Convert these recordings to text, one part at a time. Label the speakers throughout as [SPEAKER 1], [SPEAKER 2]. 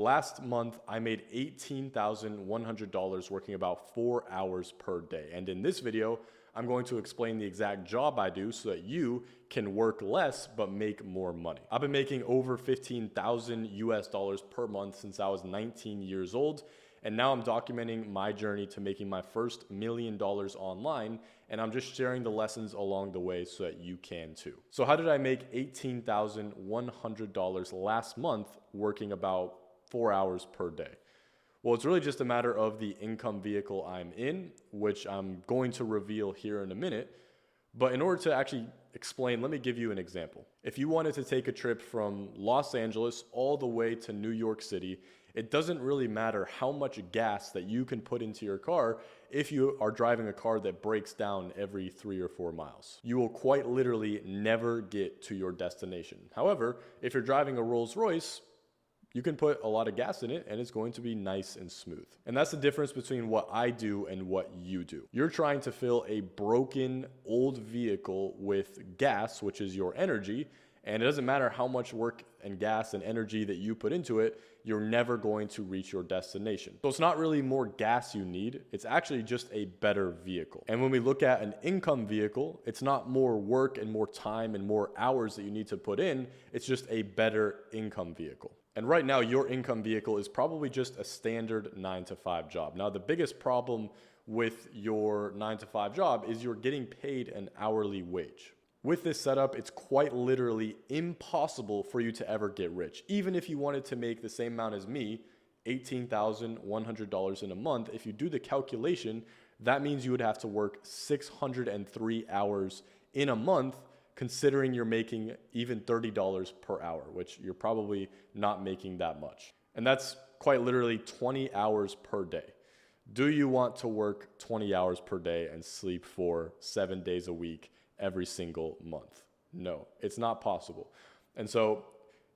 [SPEAKER 1] Last month, I made $18,100 working about 4 hours per day. And in this video, I'm going to explain the exact job I do so that you can work less but make more money. I've been making over 15,000 US dollars per month since I was 19 years old. And now I'm documenting my journey to making my first $1 million online, and I'm just sharing the lessons along the way so that you can too. So how did I make $18,100 last month working about 4 hours per day? Well, it's really just a matter of the income vehicle I'm in, which I'm going to reveal here in a minute. But in order to actually explain, let me give you an example. If you wanted to take a trip from Los Angeles all the way to New York City, it doesn't really matter how much gas that you can put into your car if you are driving a car that breaks down every 3 or 4 miles. You will quite literally never get to your destination. However, if you're driving a Rolls Royce, you can put a lot of gas in it and it's going to be nice and smooth. And that's the difference between what I do and what you do. You're trying to fill a broken old vehicle with gas, which is your energy, and it doesn't matter how much work and gas and energy that you put into it, you're never going to reach your destination. So it's not really more gas you need, it's actually just a better vehicle. And when we look at an income vehicle, it's not more work and more time and more hours that you need to put in, it's just a better income vehicle. And right now, your income vehicle is probably just a standard 9-to-5 job. Now, the biggest problem with your 9-to-5 job is you're getting paid an hourly wage. With this setup, it's quite literally impossible for you to ever get rich. Even if you wanted to make the same amount as me, $18,100 in a month, if you do the calculation, that means you would have to work 603 hours in a month, considering you're making even $30 per hour, which you're probably not making that much. And that's quite literally 20 hours per day. Do you want to work 20 hours per day and sleep for 7 days a week every single month? No, it's not possible. And so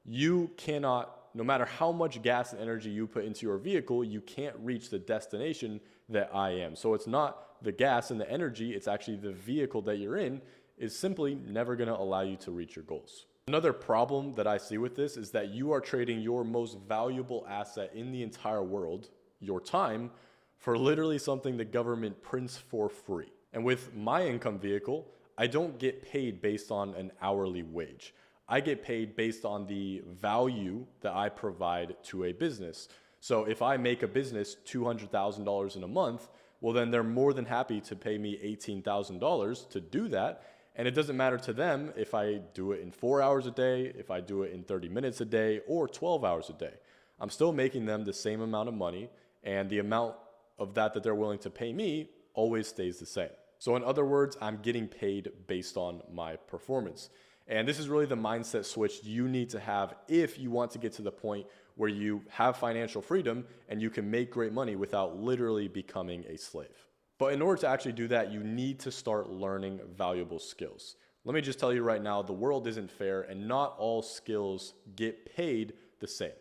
[SPEAKER 1] you cannot, no matter how much gas and energy you put into your vehicle, you can't reach the destination that I am. So it's not the gas and the energy, it's actually the vehicle that you're in is simply never going to allow you to reach your goals. Another problem that I see with this is that you are trading your most valuable asset in the entire world, your time, for literally something the government prints for free. And with my income vehicle, I don't get paid based on an hourly wage. I get paid based on the value that I provide to a business. So if I make a business $200,000 in a month, well, then they're more than happy to pay me $18,000 to do that. And it doesn't matter to them if I do it in 4 hours a day, if I do it in 30 minutes a day, or 12 hours a day. I'm still making them the same amount of money, and the amount of that they're willing to pay me always stays the same. So in other words, I'm getting paid based on my performance. And this is really the mindset switch you need to have if you want to get to the point where you have financial freedom and you can make great money without literally becoming a slave. But in order to actually do that, you need to start learning valuable skills. Let me just tell you right now, the world isn't fair and not all skills get paid the same,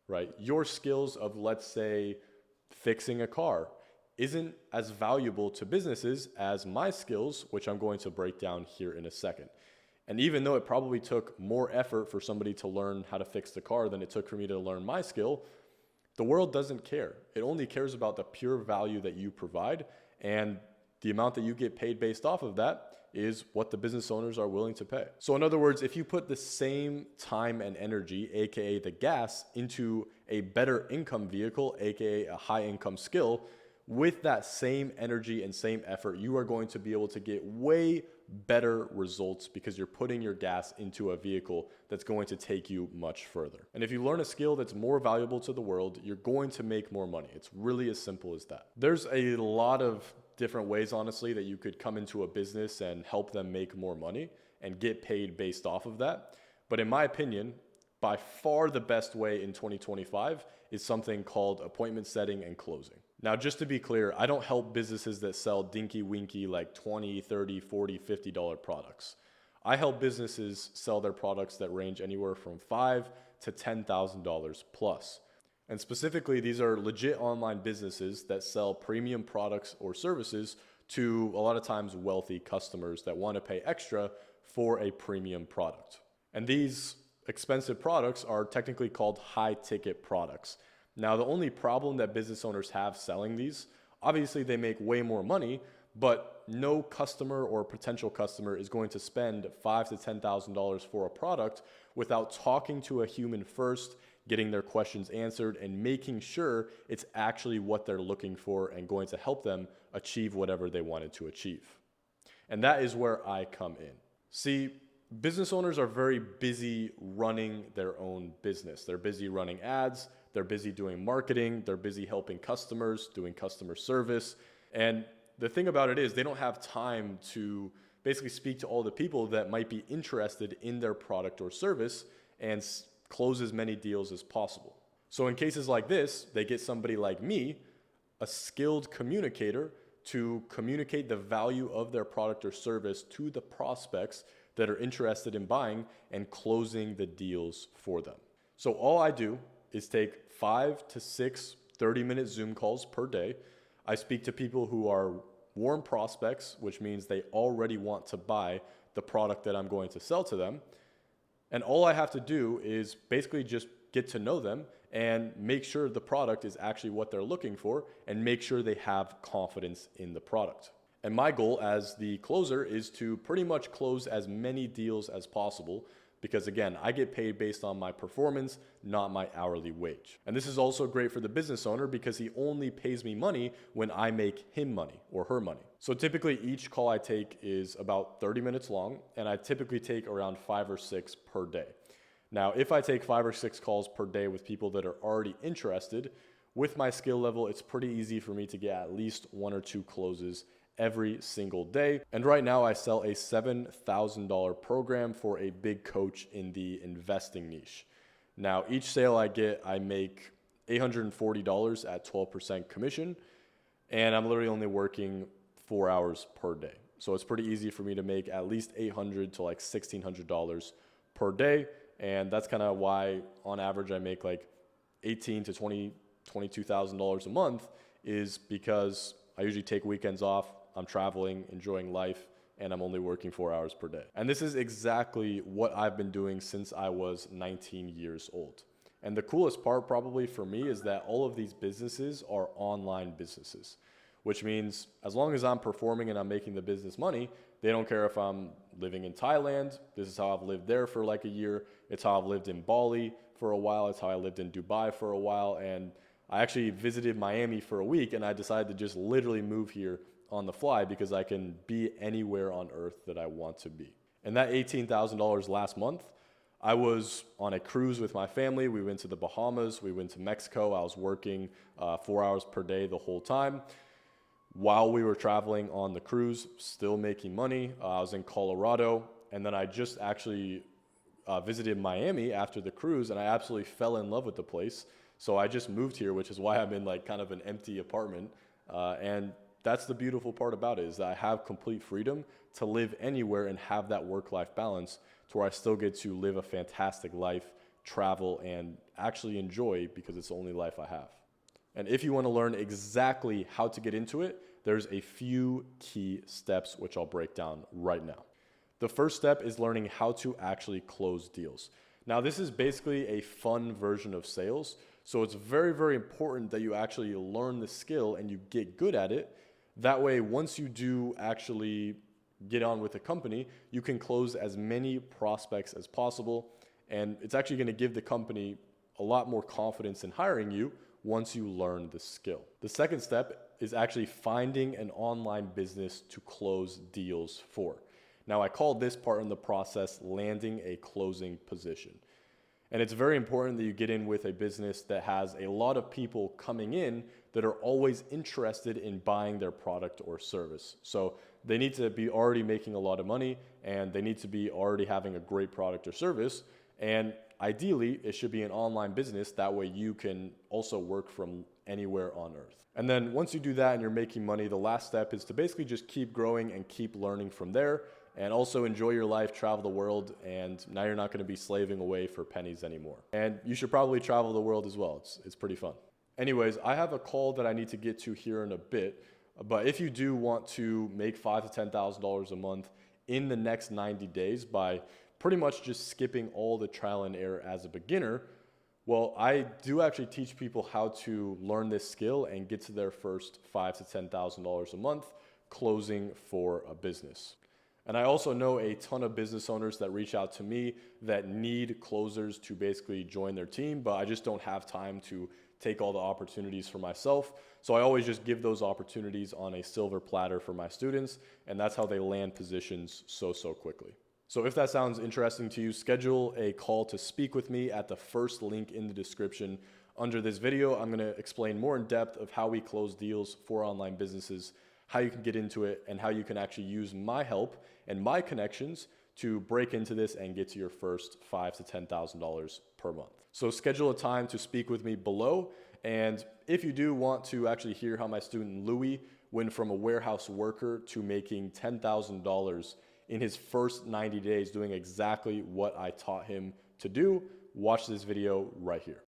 [SPEAKER 1] right? Your skills of, let's say, fixing a car isn't as valuable to businesses as my skills, which I'm going to break down here in a second. And even though it probably took more effort for somebody to learn how to fix the car than it took for me to learn my skill, the world doesn't care. It only cares about the pure value that you provide, and the amount that you get paid based off of that is what the business owners are willing to pay. So in other words, if you put the same time and energy, aka the gas, into a better income vehicle, aka a high income skill, with that same energy and same effort, you are going to be able to get way better results because you're putting your gas into a vehicle that's going to take you much further. And if you learn a skill that's more valuable to the world, you're going to make more money. It's really as simple as that. There's a lot of different ways, honestly, that you could come into a business and help them make more money and get paid based off of that. But in my opinion, by far the best way in 2025 is something called appointment setting and closing. Now, just to be clear, I don't help businesses that sell dinky winky like $20, $30, $40, $50 products. I help businesses sell their products that range anywhere from $5,000 to $10,000 plus. And specifically, these are legit online businesses that sell premium products or services to a lot of times wealthy customers that want to pay extra for a premium product. And these expensive products are technically called high ticket products. Now, the only problem that business owners have selling these, obviously they make way more money, but no customer or potential customer is going to spend $5,000 to $10,000 for a product without talking to a human first, getting their questions answered, and making sure it's actually what they're looking for and going to help them achieve whatever they wanted to achieve. And that is where I come in. See, business owners are very busy running their own business. They're busy running ads, they're busy doing marketing, they're busy helping customers, doing customer service. And the thing about it is they don't have time to basically speak to all the people that might be interested in their product or service and close as many deals as possible. So in cases like this, they get somebody like me, a skilled communicator, to communicate the value of their product or service to the prospects that are interested in buying and closing the deals for them. So all I do is take 5 to 6 30-minute Zoom calls per day. I speak to people who are warm prospects, which means they already want to buy the product that I'm going to sell to them. And all I have to do is basically just get to know them and make sure the product is actually what they're looking for and make sure they have confidence in the product. And my goal as the closer is to pretty much close as many deals as possible because again, I get paid based on my performance, not my hourly wage. And this is also great for the business owner because he only pays me money when I make him money or her money. So typically each call I take is about 30 minutes long and I typically take around 5 or 6 per day. Now, if I take 5 or 6 calls per day with people that are already interested, with my skill level, it's pretty easy for me to get at least 1 or 2 closes every single day. And right now I sell a $7,000 program for a big coach in the investing niche. Now, each sale I get, I make $840 at 12% commission, and I'm literally only working 4 hours per day. So it's pretty easy for me to make at least $800 to like $1,600 per day. And that's kind of why on average I make like $18,000 to $22,000 a month, is because I usually take weekends off, I'm traveling, enjoying life, and I'm only working 4 hours per day. And this is exactly what I've been doing since I was 19 years old. And the coolest part probably for me is that all of these businesses are online businesses, which means as long as I'm performing and I'm making the business money, they don't care if I'm living in Thailand. This is how I've lived there for like a year. It's how I've lived in Bali for a while. It's how I lived in Dubai for a while. And I actually visited Miami for a week and I decided to just literally move here on the fly because I can be anywhere on earth that I want to be. And that $18,000 last month, I was on a cruise with my family. We went to the Bahamas, we went to Mexico. I was working 4 hours per day the whole time. While we were traveling on the cruise, still making money. I was in Colorado, and then I just actually visited Miami after the cruise, and I absolutely fell in love with the place. So I just moved here, which is why I'm in like kind of an empty apartment. And that's the beautiful part about it, is that I have complete freedom to live anywhere and have that work-life balance to where I still get to live a fantastic life, travel, and actually enjoy, because it's the only life I have. And if you want to learn exactly how to get into it, there's a few key steps which I'll break down right now. The first step is learning how to actually close deals. Now, this is basically a fun version of sales. So it's very, very important that you actually learn the skill and you get good at it. That way, once you do actually get on with a company, you can close as many prospects as possible. And it's actually going to give the company a lot more confidence in hiring you once you learn the skill. The second step is actually finding an online business to close deals for. Now, I call this part in the process landing a closing position. And it's very important that you get in with a business that has a lot of people coming in that are always interested in buying their product or service. So they need to be already making a lot of money, and they need to be already having a great product or service. And ideally, it should be an online business. That way you can also work from anywhere on earth. And then once you do that and you're making money, the last step is to basically just keep growing and keep learning from there, and also enjoy your life, travel the world, and now you're not going to be slaving away for pennies anymore. And you should probably travel the world as well. It's pretty fun. Anyways, I have a call that I need to get to here in a bit, but if you do want to make $5,000 to $10,000 a month in the next 90 days by pretty much just skipping all the trial and error as a beginner. Well, I do actually teach people how to learn this skill and get to their first $5,000 to $10,000 a month closing for a business. And I also know a ton of business owners that reach out to me that need closers to basically join their team, but I just don't have time to take all the opportunities for myself. So I always just give those opportunities on a silver platter for my students, and that's how they land positions so quickly. So if that sounds interesting to you, schedule a call to speak with me at the first link in the description under this video. I'm gonna explain more in depth of how we close deals for online businesses, how you can get into it, and how you can actually use my help and my connections to break into this and get to your first $5,000 to $10,000 per month. So schedule a time to speak with me below. And if you do want to actually hear how my student Louis went from a warehouse worker to making $10,000 in his first 90 days doing exactly what I taught him to do, watch this video right here.